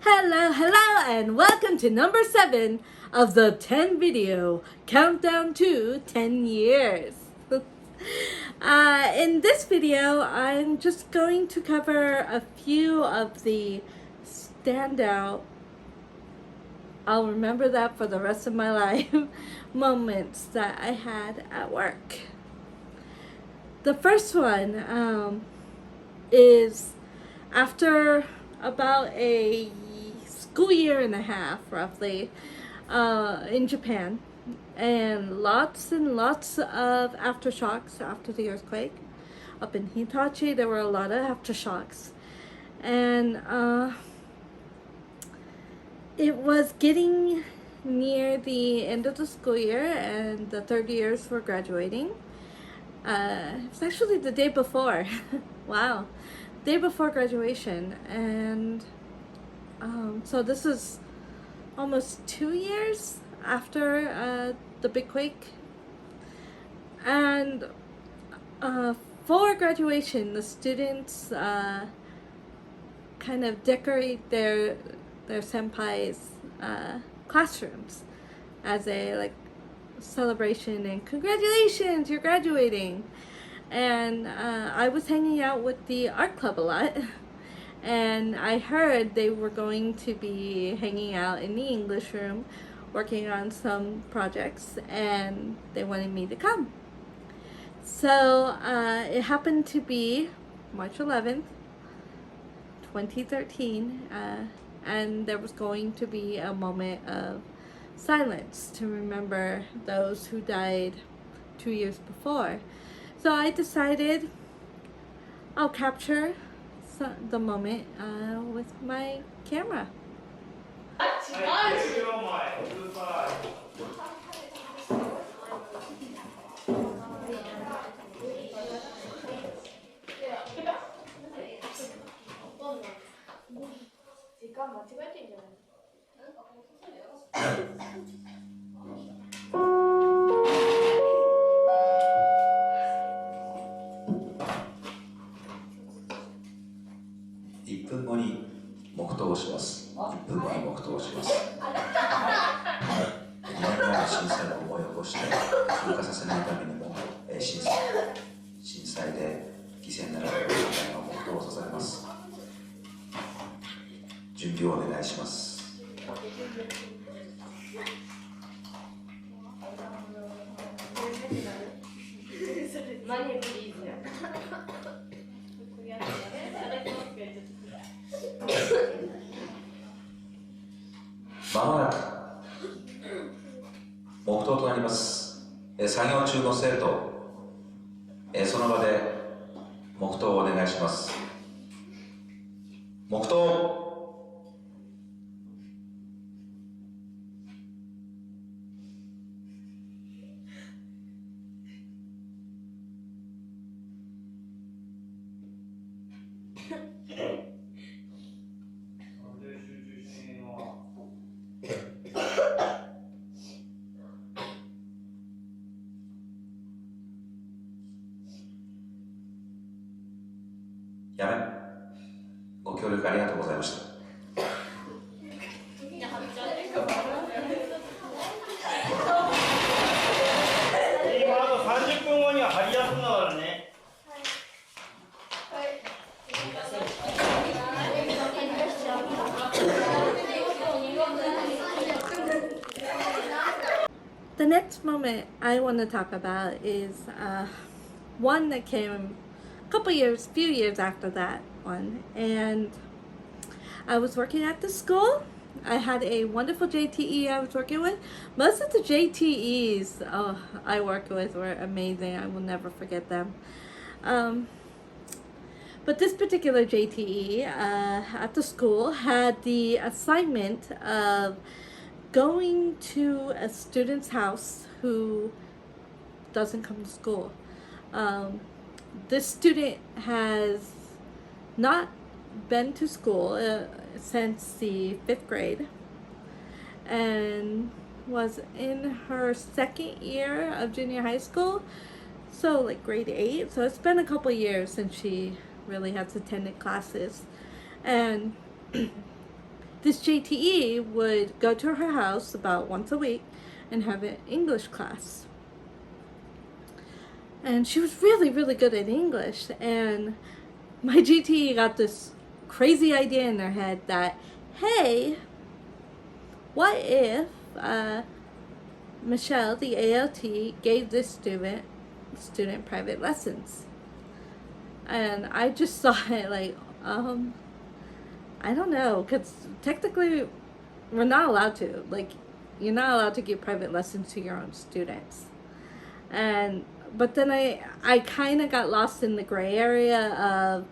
Hello, and welcome to number 7 of the 10 video countdown to 10 years. In this video, I'm just going to cover a few of the standout, I'll remember that for the rest of my life, moments that I had at work. The first one is after about a school year and a half, roughly, in Japan, and lots of aftershocks after the earthquake. Up in Hitachi, there were a lot of aftershocks, and it was getting near the end of the school year, and the third years were graduating. It was actually the day before. Wow, day before graduation, and so this is almost 2 years after the big quake. And for graduation, the students kind of decorate their senpai's classrooms as a celebration and congratulations, you're graduating. And I was hanging out with the art club a lot, and I heard they were going to be hanging out in the English room working on some projects, and they wanted me to come. So it happened to be March 11th, 2013, and there was going to be a moment of silence to remember those who died 2 years before. So I decided I'll capture the moment with my camera.まもなく黙祷となります。作業中の生徒、その場で黙祷をお願いします。黙祷。やめ。ご協力ありがとうございました。今あと30分後には張り出すんだからね。The next moment I want to talk about is one that came few years after that one, and I was working at the school. I had a wonderful JTE I was working with. Most of the JTEs I worked with were amazing. I will never forget them. But this particular JTE at the school had the assignment of going to a student's house who doesn't come to school. This student has not been to school since the 5th grade and was in her second year of junior high school, so like grade 8. So it's been a couple years since she really has attended classes, and this JTE would go to her house about once a week and have an English class. And she was really, really good at English. And my JTE got this crazy idea in their head that, hey, what if Michelle, the ALT, gave this student private lessons? And I just saw it like, I don't know, because technically we're not allowed to. Like, you're not allowed to give private lessons to your own students. But then I kind of got lost in the gray area of,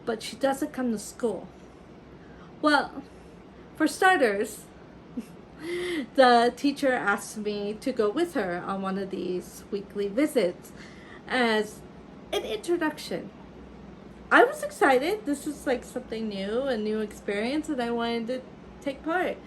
but she doesn't come to school. Well, for starters, the teacher asked me to go with her on one of these weekly visits as an introduction. I was excited. This was like something new, a new experience, and I wanted to take part.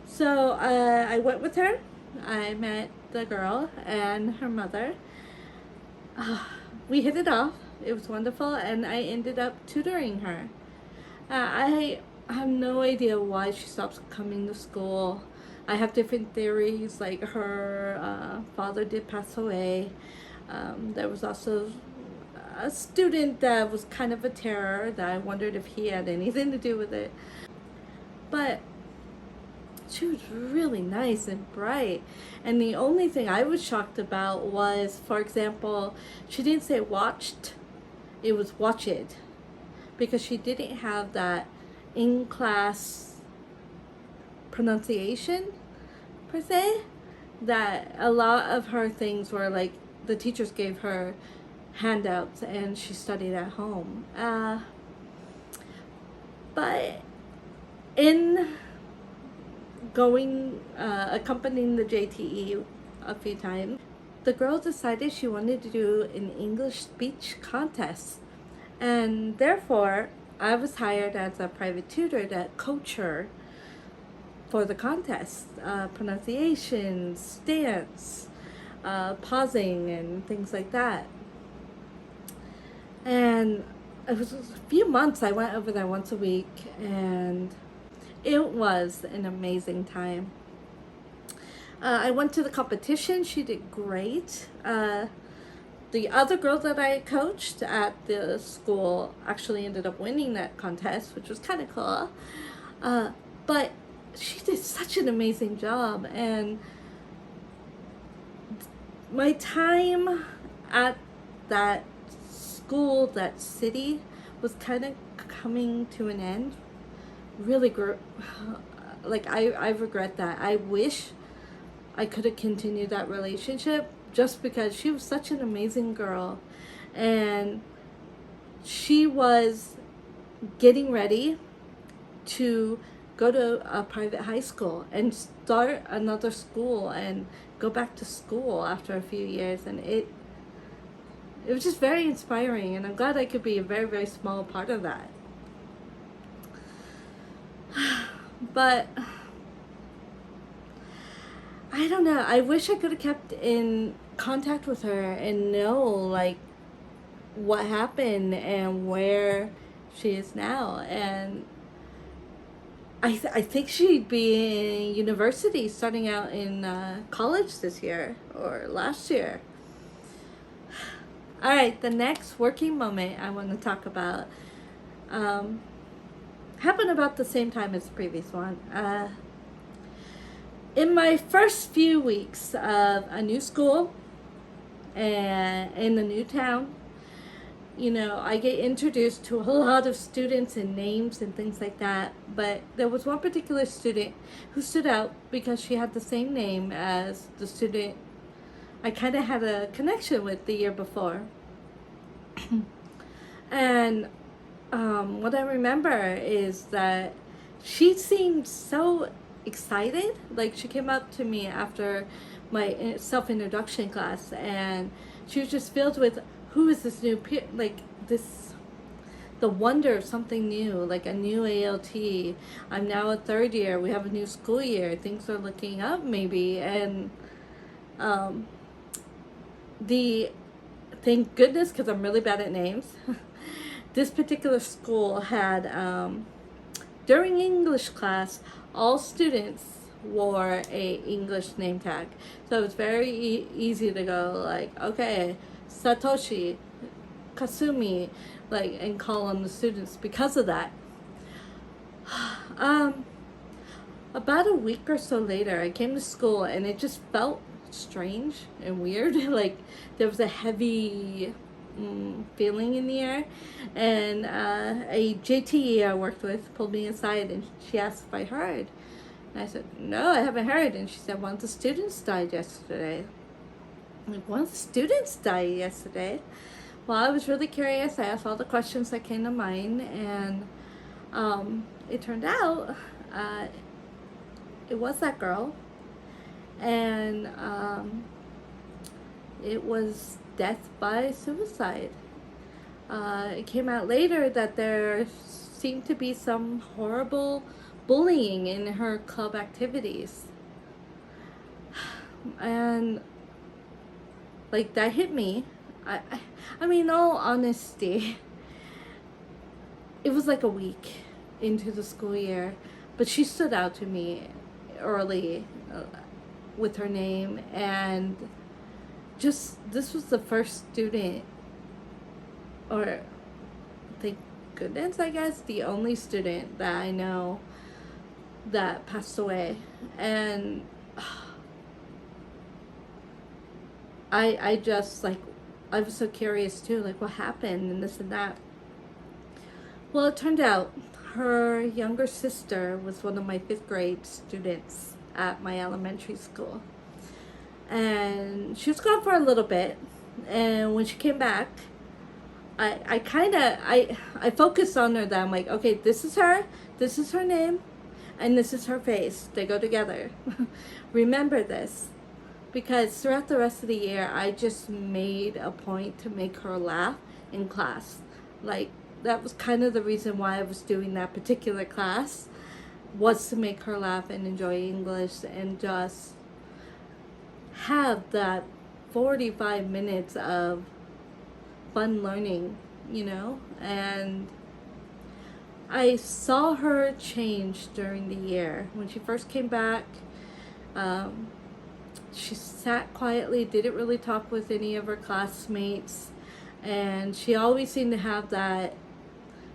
So I went with her. I met the girl and her mother. We hit it off. It was wonderful, and I ended up tutoring her. I have no idea why she stopped coming to school. I have different theories, like her father did pass away. There was also a student that was kind of a terror that I wondered if he had anything to do with it. But she was really nice and bright. And the only thing I was shocked about was, for example, she didn't say watched, it was watched. Because she didn't have that in-class pronunciation, per se. That a lot of her things were like, the teachers gave her handouts and she studied at home. But in going, accompanying the JTE a few times, the girl decided she wanted to do an English speech contest. And therefore, I was hired as a private tutor to coach her for the contest. Pronunciation, stance, pausing, and things like that. And it was a few months. I went over there once a week, and it was an amazing time. I went to the competition. She did great. The other girl that I coached at the school actually ended up winning that contest, which was kind of cool. But she did such an amazing job, and my time at that school, that city, was kind of coming to an end. Really, I regret that. I wish I could have continued that relationship, just because she was such an amazing girl, and she was getting ready to go to a private high school and start another school and go back to school after a few years, and it was just very inspiring, and I'm glad I could be a very, very small part of that. But I don't know, I wish I could have kept in contact with her and know like what happened and where she is now. And I think she'd be in university, starting out in college this year or last year. All right, the next working moment I want to talk about happened about the same time as the previous one. In my first few weeks of a new school and in a new town, you know, I get introduced to a lot of students and names and things like that. But there was one particular student who stood out because she had the same name as the student I kind of had a connection with the year before. And what I remember is that she seemed so excited. Like, she came up to me after my self-introduction class, and she was just filled with, who is this new the wonder of something new, like a new ALT. I'm now a third year. We have a new school year. Things are looking up maybe. And thank goodness, because I'm really bad at names, this particular school had during English class, all students wore a English name tag. So it was very easy to go like, okay, Satoshi, Kasumi, like, and call on the students because of that. About a week or so later, I came to school and it just felt strange and weird. Like there was a heavy feeling in the air. And a JTE I worked with pulled me aside and she asked if I heard. And I said, no, I haven't heard. And she said, one of the students died yesterday. I'm like, one of the students died yesterday? Well, I was really curious. I asked all the questions that came to mind. And it turned out it was that girl. And it was death by suicide. It came out later that there seemed to be some horrible bullying in her club activities. And like that hit me. I mean, in all honesty, it was like a week into the school year, but she stood out to me early with her name, and just this was the first student, or thank goodness, I guess, the only student that I know that passed away. And I just like, I was so curious too, like what happened and this and that. Well, it turned out her younger sister was one of my 5th grade students at my elementary school. And she was gone for a little bit. And when she came back, I focused on her that I'm like, okay, this is her name, and this is her face. They go together. Remember this. Because throughout the rest of the year, I just made a point to make her laugh in class. Like, that was kind of the reason why I was doing that particular class, was to make her laugh and enjoy English and just have that 45 minutes of fun learning, you know? And I saw her change during the year. When she first came back, she sat quietly, didn't really talk with any of her classmates, and she always seemed to have that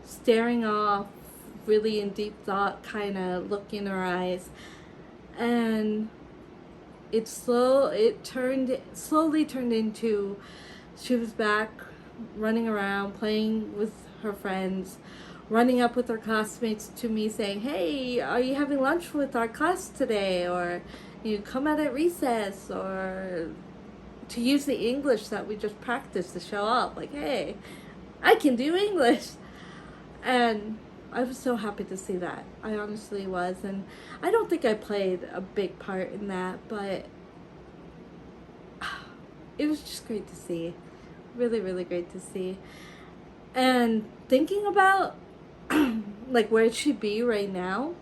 staring off, really in deep thought kind of look in her eyes. And it slowly turned into, she was back running around, playing with her friends, running up with her classmates to me saying, hey, are you having lunch with our class today? Or you come out at recess, or to use the English that we just practiced to show up, like, hey, I can do English. And I was so happy to see that. I honestly was. And I don't think I played a big part in that, but it was just great to see. Really, really great to see. And thinking about like where'd she be right now,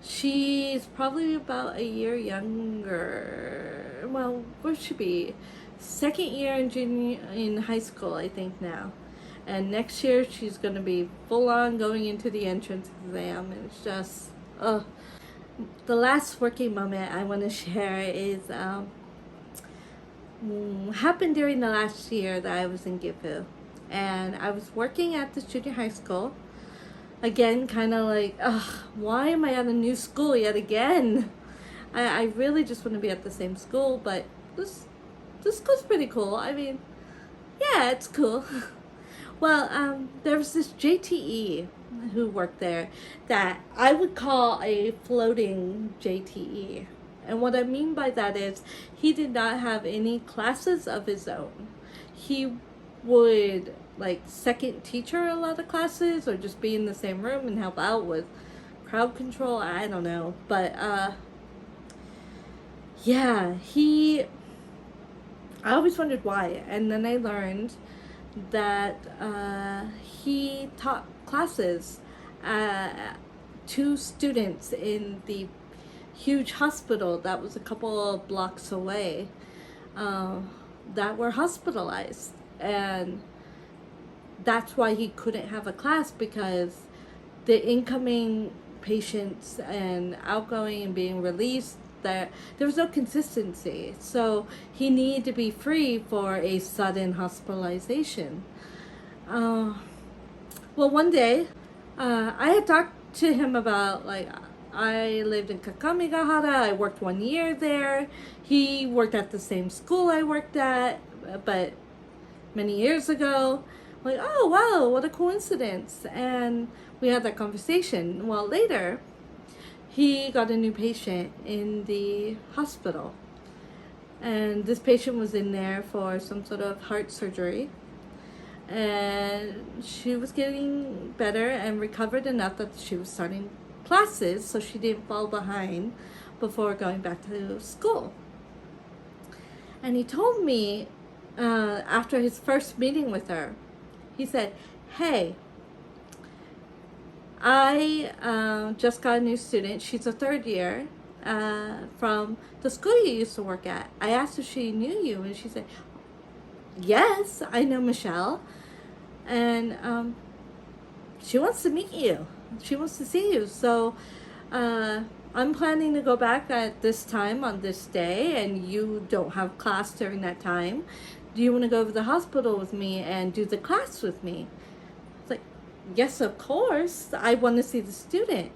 she's probably about a year younger. Well, where'd she be? 2nd year in high school, I think now. And next year she's going to be full on going into the entrance exam. And it's just, the last working moment I want to share is happened during the last year that I was in Gifu. And I was working at this junior high school. Again, kind of like, why am I at a new school yet again? I really just want to be at the same school, but this school's pretty cool. I mean, yeah, it's cool. Well, there was this JTE who worked there that I would call a floating JTE. And what I mean by that is he did not have any classes of his own. He would like second teacher a lot of classes, or just be in the same room and help out with crowd control. I don't know, but yeah, I always wondered why, and then I learned that he taught classes to students in the huge hospital that was a couple of blocks away that were hospitalized. And that's why he couldn't have a class, because the incoming patients and outgoing and being released, that there was no consistency. So he needed to be free for a sudden hospitalization. Well, one day, I had talked to him about, like, I lived in Kakamigahara. I worked 1 year there. He worked at the same school I worked at, but many years ago. Like, oh wow, what a coincidence. And we had that conversation. Well, later, he got a new patient in the hospital. And this patient was in there for some sort of heart surgery. And she was getting better and recovered enough that she was starting classes so she didn't fall behind before going back to school. And he told me after his first meeting with her, he said, hey, I just got a new student. She's a 3rd year from the school you used to work at. I asked if she knew you, and she said, yes, I know Michelle. And she wants to meet you. She wants to see you. So I'm planning to go back at this time on this day, and you don't have class during that time. Do you want to go to the hospital with me and do the class with me? It's like, yes, of course. I want to see the student.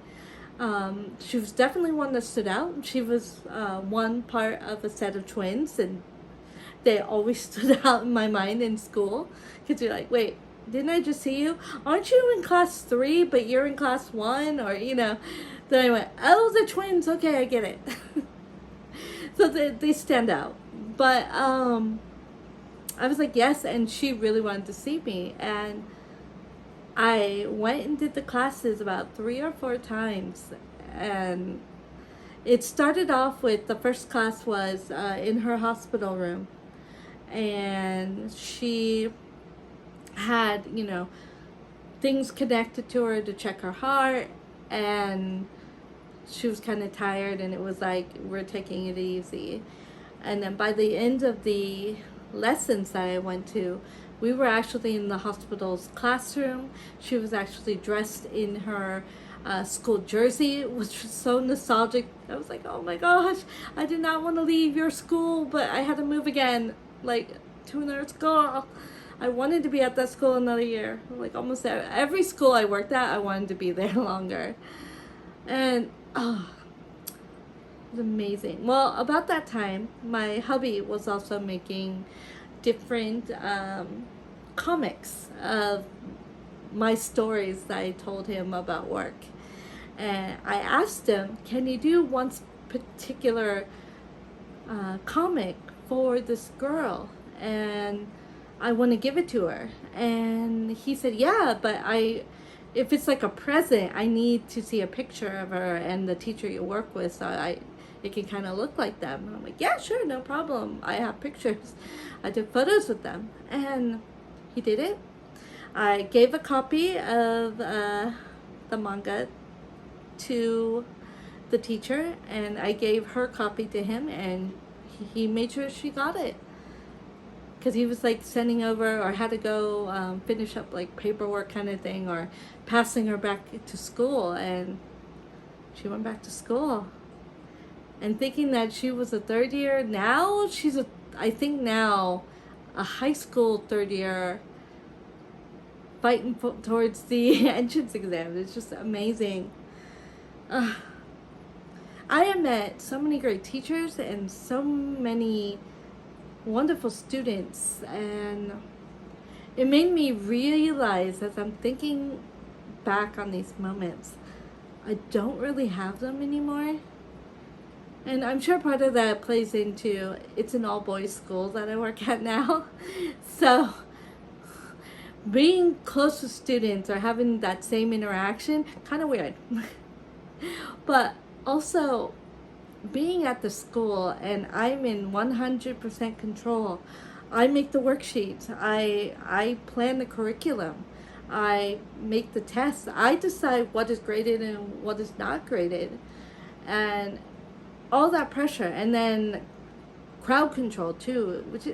She was definitely one that stood out. She was one part of a set of twins, and they always stood out in my mind in school. Because you're like, wait, didn't I just see you? Aren't you in class 3, but you're in class 1? Or, you know. Then I went, oh, the twins. Okay, I get it. So they stand out. But I was like, yes, and she really wanted to see me. And I went and did the classes about 3 or 4 times. And it started off with, the first class was in her hospital room. And she had, you know, things connected to her to check her heart, and she was kind of tired, and it was like, we're taking it easy. And then by the end of the lessons that I went to, we were actually in the hospital's classroom. She was actually dressed in her school jersey, which was so nostalgic. I was like, oh my gosh, I did not want to leave your school, but I had to move again, like, to another school. I wanted to be at that school another year. Like, almost every school I worked at, I wanted to be there longer. And it was amazing. Well, about that time, my hubby was also making different comics of my stories that I told him about work. And I asked him, can you do one particular comic for this girl? And I want to give it to her. And he said, yeah, but if it's like a present, I need to see a picture of her and the teacher you work with, so it can kind of look like them. And I'm like, yeah, sure, no problem. I have pictures. I took photos with them. And he did it. I gave a copy of the manga to the teacher, and I gave her copy to him, and he made sure she got it. Because he was like sending over, or had to go finish up like paperwork kind of thing, or passing her back to school. And she went back to school. And thinking that she was a 3rd year, now she's I think now a high school 3rd year, fighting towards the entrance exam. It's just amazing. I have met so many great teachers and so many wonderful students, and it made me realize, as I'm thinking back on these moments, I don't really have them anymore. And I'm sure part of that plays into, it's an all-boys school that I work at now. So being close to students or having that same interaction, kind of weird. But also being at the school, and I'm in 100% control. I make the worksheets. I plan the curriculum. I make the tests. I decide what is graded and what is not graded. And all that pressure. And then crowd control too, which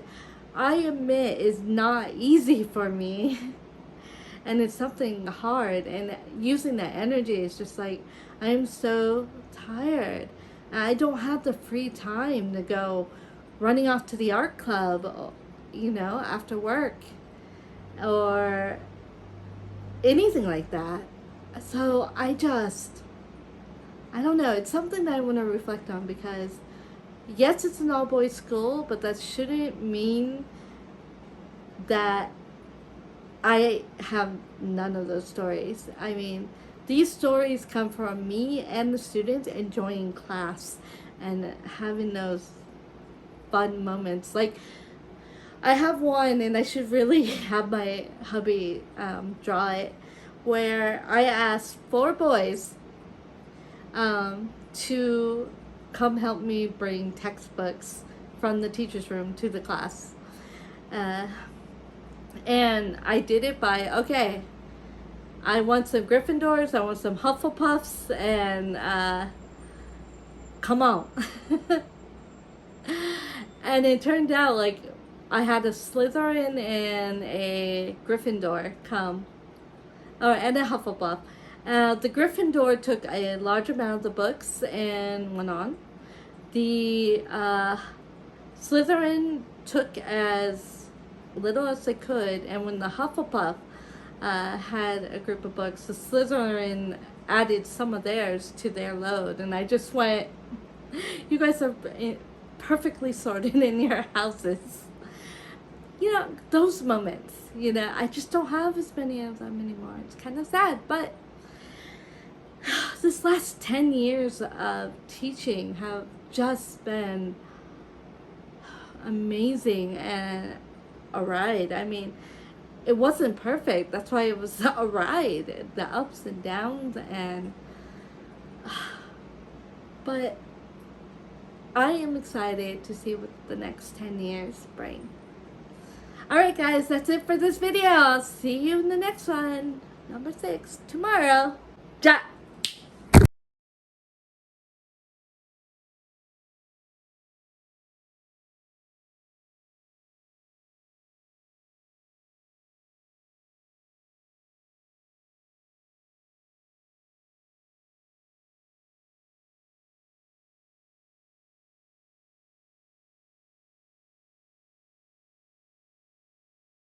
I admit is not easy for me. and it's something hard, and using that energy is just like, I'm so tired. I don't have the free time to go running off to the art club, you know, after work or anything like that. So I don't know, it's something that I want to reflect on, because yes, it's an all-boys school, but that shouldn't mean that I have none of those stories. I mean, these stories come from me and the students enjoying class and having those fun moments. Like, I have one, and I should really have my hubby draw it, where I asked 4 boys to come help me bring textbooks from the teacher's room to the class. And I did it by, okay, I want some Gryffindors, I want some Hufflepuffs, and come on. And it turned out like I had a Slytherin and a Gryffindor come, and a Hufflepuff. The Gryffindor took a large amount of the books and went on. The Slytherin took as little as they could, and when the Hufflepuff had a group of books, the Slytherin added some of theirs to their load, and I just went, you guys are perfectly sorted in your houses. You know, those moments, you know, I just don't have as many of them anymore. It's kind of sad, but this last 10 years of teaching have just been amazing and a ride. I mean, it wasn't perfect. That's why it was a ride, the ups and downs, and but I am excited to see what the next 10 years bring. Alright guys, that's it for this video. I'll see you in the next one, number 6, tomorrow. Ja!